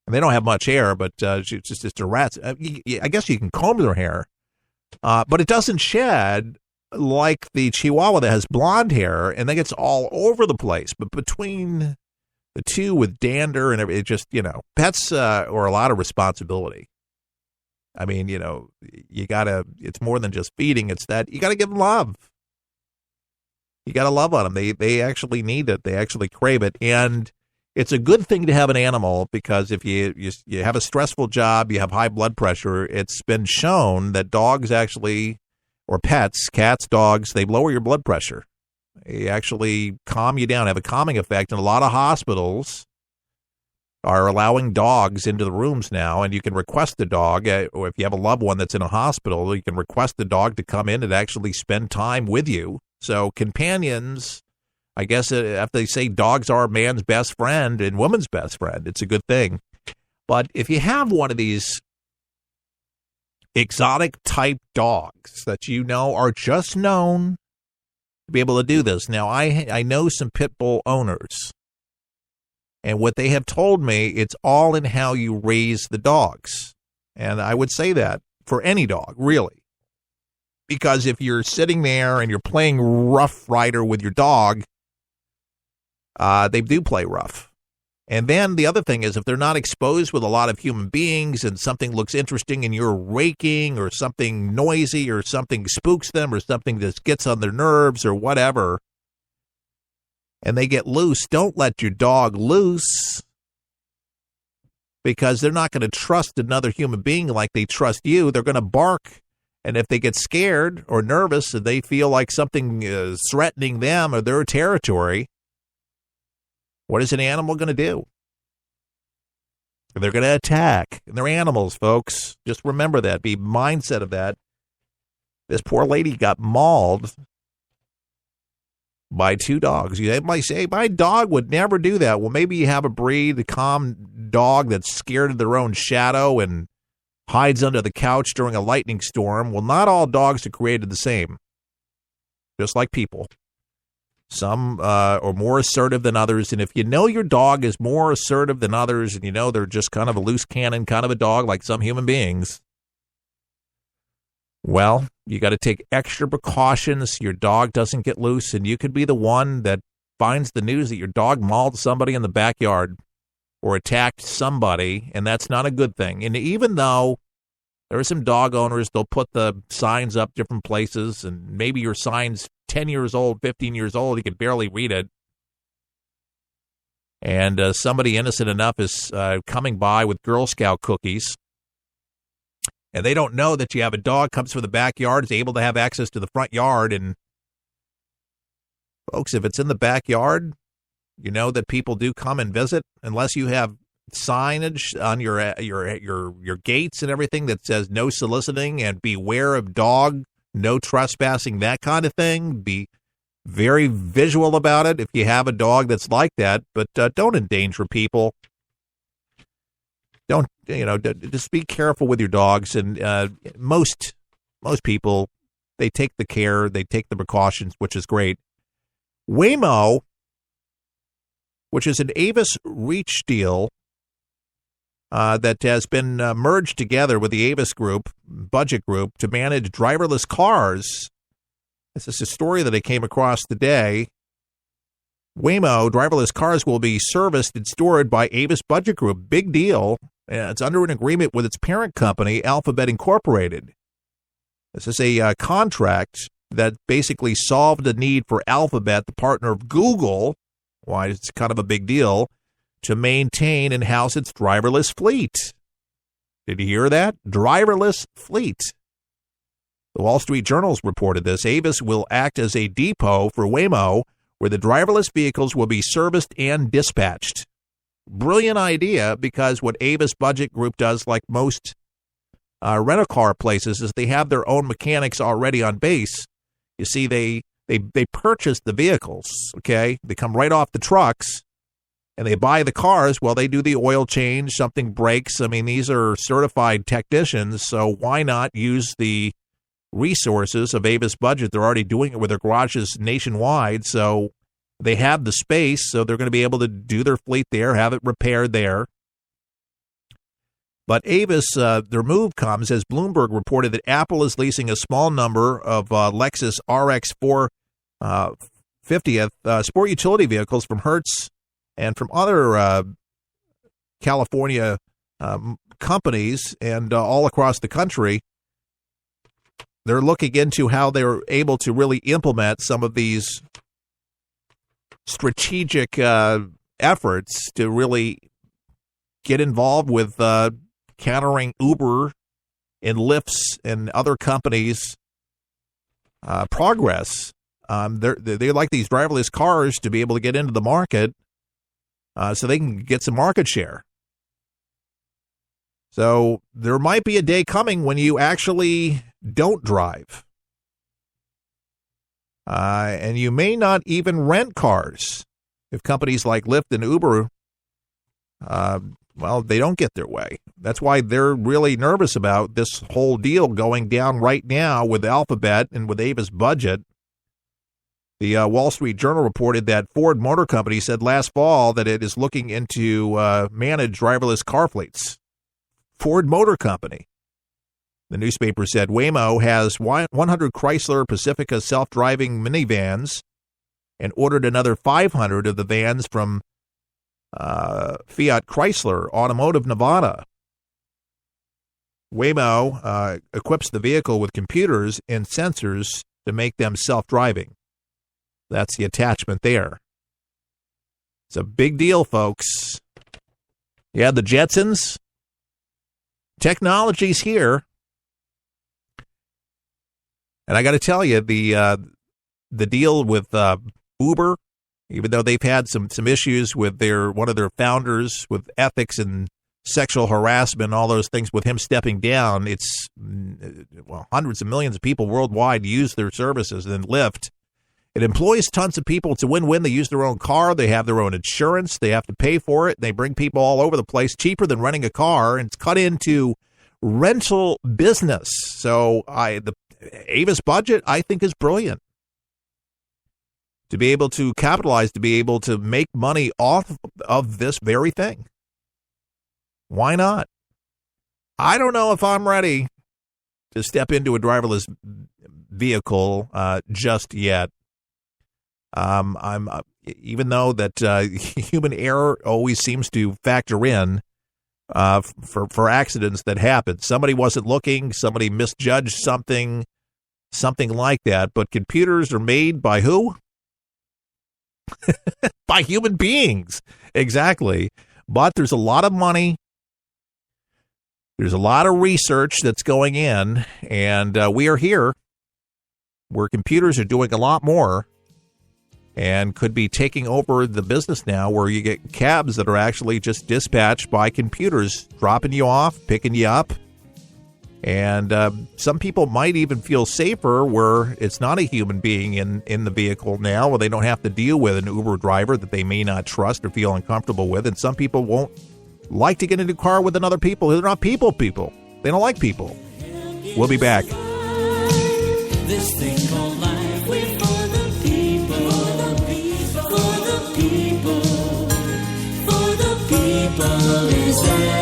And they don't have much hair, but she's just a rat. I guess you can comb their hair, but it doesn't shed like the Chihuahua that has blonde hair, and that gets all over the place. But between the two with dander and everything, it just, pets are a lot of responsibility. I mean, it's more than just feeding. It's that you got to give them love. You got to love on them. They actually need it. They actually crave it. And it's a good thing to have an animal, because if you have a stressful job, you have high blood pressure, it's been shown that dogs actually, or pets, cats, dogs, they lower your blood pressure. They actually calm you down, have a calming effect. And a lot of hospitals are allowing dogs into the rooms now, and you can request the dog, or if you have a loved one that's in a hospital, you can request the dog to come in and actually spend time with you. So companions, I guess if they say dogs are man's best friend and woman's best friend, it's a good thing. But if you have one of these exotic type dogs that are just known to be able to do this. Now, I know some pit bull owners, and what they have told me, it's all in how you raise the dogs. And I would say that for any dog, really. Because if you're sitting there and you're playing Rough Rider with your dog, they do play rough. And then the other thing is, if they're not exposed with a lot of human beings and something looks interesting and you're raking, or something noisy, or something spooks them, or something that gets on their nerves or whatever, and they get loose, don't let your dog loose, because they're not going to trust another human being like they trust you. They're going to bark. And if they get scared or nervous and they feel like something is threatening them or their territory, what is an animal going to do? They're going to attack. And they're animals, folks. Just remember that. Be mindset of that. This poor lady got mauled by two dogs. You might say, my dog would never do that. Well, maybe you have a breed, a calm dog that's scared of their own shadow and hides under the couch during a lightning storm. Well, not all dogs are created the same. Just like people. Some are more assertive than others. And if you know your dog is more assertive than others, and they're just kind of a loose cannon kind of a dog like some human beings, well, you got to take extra precautions. Your dog doesn't get loose, and you could be the one that finds the news that your dog mauled somebody in the backyard or attacked somebody, and that's not a good thing. And even though there are some dog owners, they'll put the signs up different places, and maybe your sign's 10 years old, 15 years old, you can barely read it. And somebody innocent enough is coming by with Girl Scout cookies, and they don't know that you have a dog, comes from the backyard, is able to have access to the front yard. And folks, if it's in the backyard, you know that people do come and visit, unless you have signage on your gates and everything that says no soliciting and beware of dog, no trespassing, that kind of thing. Be very visual about it if you have a dog that's like that, but don't endanger people. Don't, just be careful with your dogs. And most people, they take the care, they take the precautions, which is great. Waymo, which is an Avis Reach deal that has been merged together with the Avis Group, budget group, to manage driverless cars. This is a story that I came across today. Waymo driverless cars will be serviced and stored by Avis Budget Group. Big deal. It's under an agreement with its parent company, Alphabet Incorporated. This is a contract that basically solved the need for Alphabet, the partner of Google, why it's kind of a big deal, to maintain and house its driverless fleet. Did you hear that? Driverless fleet. The Wall Street Journal's reported this. Avis will act as a depot for Waymo, where the driverless vehicles will be serviced and dispatched. Brilliant idea, because what Avis Budget Group does, like most rental car places, is they have their own mechanics already on base. You see, they purchase the vehicles, okay? They come right off the trucks, and they buy the cars while they do the oil change, something breaks. I mean, these are certified technicians, so why not use the resources of Avis Budget? They're already doing it with their garages nationwide, so they have the space, so they're going to be able to do their fleet there, have it repaired there. But Avis, their move comes as Bloomberg reported that Apple is leasing a small number of Lexus RX 450th sport utility vehicles from Hertz and from other California companies and all across the country. They're looking into how they're able to really implement some of these strategic efforts to really get involved with countering Uber and Lyft's and other companies' progress. They like these driverless cars to be able to get into the market so they can get some market share. So there might be a day coming when you actually don't drive. And you may not even rent cars if companies like Lyft and Uber, they don't get their way. That's why they're really nervous about this whole deal going down right now with Alphabet and with Avis Budget. The Wall Street Journal reported that Ford Motor Company said last fall that it is looking into manage driverless car fleets. Ford Motor Company. The newspaper said Waymo has 100 Chrysler Pacifica self-driving minivans and ordered another 500 of the vans from Fiat Chrysler Automotive Nevada. Waymo equips the vehicle with computers and sensors to make them self-driving. That's the attachment there. It's a big deal, folks. Yeah, the Jetsons. Technology's here. And I got to tell you, the deal with Uber, even though they've had some issues with one of their founders with ethics and sexual harassment, all those things with him stepping down, it's hundreds of millions of people worldwide use their services. And then Lyft, it employs tons of people. It's a win-win. They use their own car. They have their own insurance. They have to pay for it. They bring people all over the place, cheaper than renting a car, and it's cut into rental business. So the Avis Budget, I think, is brilliant. To be able to capitalize, to be able to make money off of this very thing. Why not? I don't know if I'm ready to step into a driverless vehicle just yet. I'm even though that human error always seems to factor in for accidents that happen. Somebody wasn't looking, somebody misjudged something like that. But computers are made by who? By human beings. Exactly. But there's a lot of money. There's a lot of research that's going in, and we are here where computers are doing a lot more and could be taking over the business now, where you get cabs that are actually just dispatched by computers, dropping you off, picking you up. And some people might even feel safer where it's not a human being in the vehicle now, where they don't have to deal with an Uber driver that they may not trust or feel uncomfortable with. And some people won't like to get into a car with another people. They're not people. They don't like people. We'll be back. This thing called life, we're for the people, for the people, for the people is there.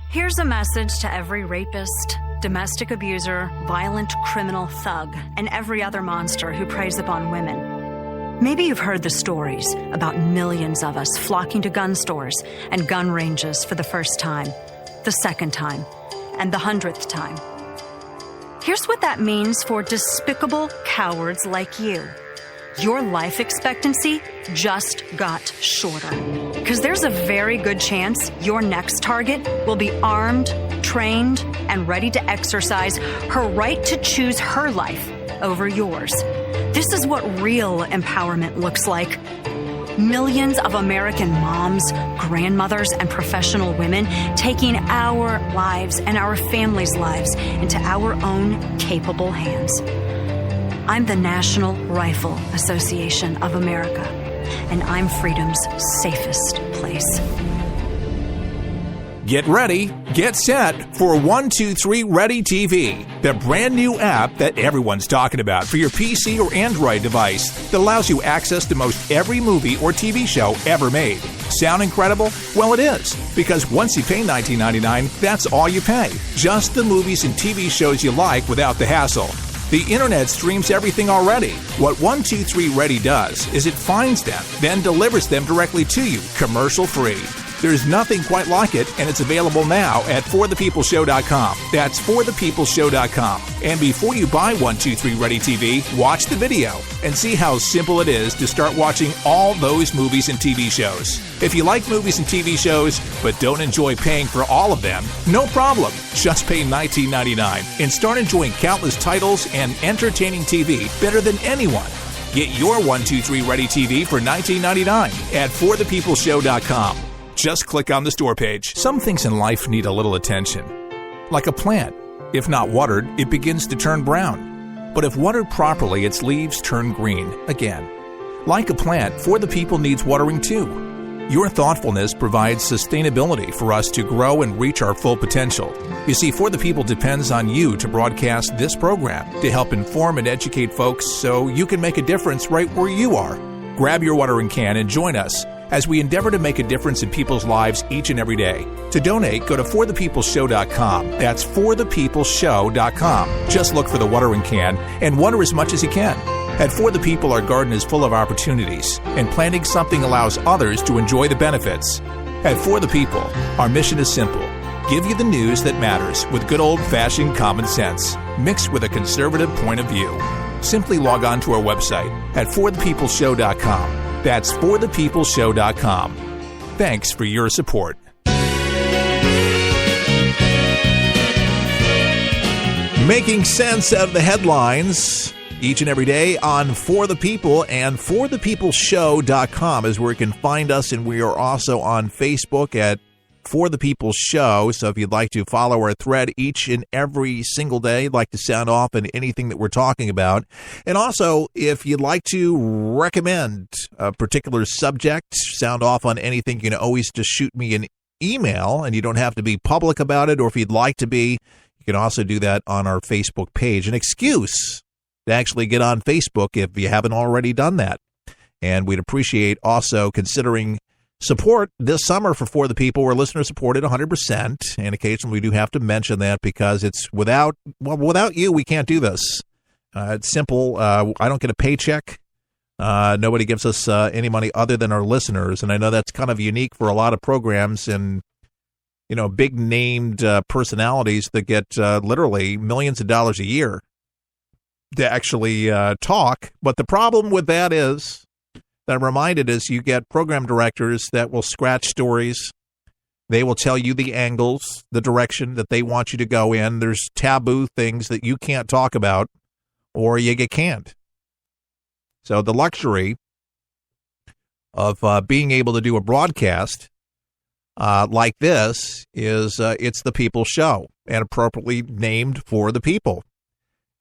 Here's a message to every rapist, domestic abuser, violent criminal thug, and every other monster who preys upon women. Maybe you've heard the stories about millions of us flocking to gun stores and gun ranges for the first time, the second time, and the 100th time. Here's what that means for despicable cowards like you. Your life expectancy just got shorter. Because there's a very good chance your next target will be armed, trained, and ready to exercise her right to choose her life over yours. This is what real empowerment looks like. Millions of American moms, grandmothers, and professional women taking our lives and our families' lives into our own capable hands. I'm the National Rifle Association of America, and I'm freedom's safest place. Get ready, get set for 123 Ready TV, the brand new app that everyone's talking about for your PC or Android device that allows you access to most every movie or TV show ever made. Sound incredible? Well, it is, because once you pay $19.99, that's all you pay. Just the movies and TV shows you like without the hassle. The internet streams everything already. What 123 Ready does is it finds them, then delivers them directly to you, commercial-free. There's nothing quite like it, and it's available now at forthepeopleshow.com. That's forthepeopleshow.com. And before you buy 123 Ready TV, watch the video and see how simple it is to start watching all those movies and TV shows. If you like movies and TV shows, but don't enjoy paying for all of them, no problem. Just pay $19.99 and start enjoying countless titles and entertaining TV better than anyone. Get your 123 Ready TV for $19.99 at forthepeopleshow.com. Just click on the store page. Some things in life need a little attention. Like a plant. If not watered, it begins to turn brown. But if watered properly, its leaves turn green again. Like a plant, For the People needs watering too. Your thoughtfulness provides sustainability for us to grow and reach our full potential. You see, For the People depends on you to broadcast this program to help inform and educate folks so you can make a difference right where you are. Grab your watering can and join us as we endeavor to make a difference in people's lives each and every day. To donate, go to forthepeopleshow.com. That's forthepeopleshow.com. Just look for the watering can and water as much as you can. At For the People, our garden is full of opportunities, and planting something allows others to enjoy the benefits. At For the People, our mission is simple. Give you the news that matters with good old-fashioned common sense, mixed with a conservative point of view. Simply log on to our website at forthepeopleshow.com. That's forthepeopleshow.com. Thanks for your support. Making sense out of the headlines each and every day on For the People, and forthepeopleshow.com is where you can find us, and we are also on Facebook at For the People Show. So if you'd like to follow our thread each and every single day, like to sound off on anything that we're talking about. And also, if you'd like to recommend a particular subject, sound off on anything, you can always just shoot me an email, and you don't have to be public about it. Or if you'd like to be, you can also do that on our Facebook page. An excuse to actually get on Facebook if you haven't already done that. And we'd appreciate also considering support this summer for the People. We're listener supported 100%, and occasionally we do have to mention that because it's without you, we can't do this. It's simple. I don't get a paycheck. Nobody gives us any money other than our listeners, and I know that's kind of unique for a lot of programs and, you know, big named personalities that get literally millions of dollars a year to actually talk. But the problem with that is, that I'm reminded, is you get program directors that will scratch stories. They will tell you the angles, the direction that they want you to go in. There's taboo things that you can't talk about or you get canned. So the luxury of being able to do a broadcast like this is it's the People's Show, and appropriately named For the People.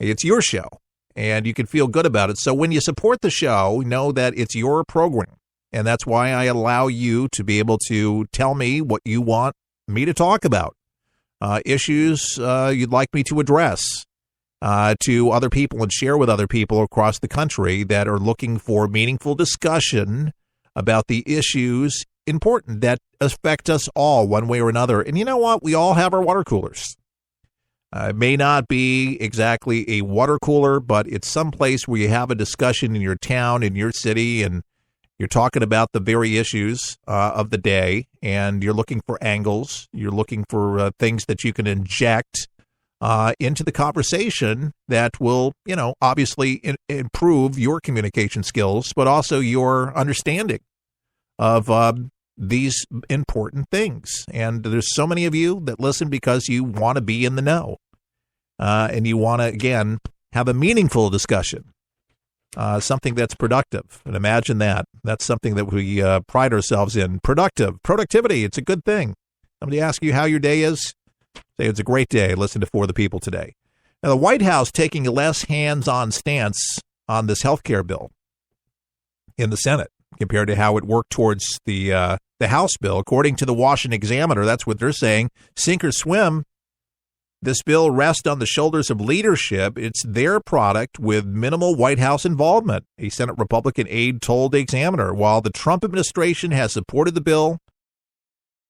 It's your show, and you can feel good about it. So when you support the show, know that it's your program, and that's why I allow you to be able to tell me what you want me to talk about, issues you'd like me to address to other people and share with other people across the country that are looking for meaningful discussion about the issues important that affect us all one way or another. And you know what? We all have our water coolers. It may not be exactly a water cooler, but it's someplace where you have a discussion in your town, in your city, and you're talking about the very issues of the day, and you're looking for angles. You're looking for things that you can inject into the conversation that will, you know, obviously improve your communication skills, but also your understanding of these important things. And there's so many of you that listen because you want to be in the know. And you want to, again, have a meaningful discussion, something that's productive. And imagine that. That's something that we pride ourselves in. Productivity, it's a good thing. Somebody asks you how your day is, say it's a great day. Listen to For the People today. Now, the White House taking a less hands-on stance on this health care bill in the Senate compared to how it worked towards the House bill. According to the Washington Examiner, that's what they're saying. Sink or swim. This bill rests on the shoulders of leadership. It's their product with minimal White House involvement, a Senate Republican aide told the Examiner. While the Trump administration has supported the bill,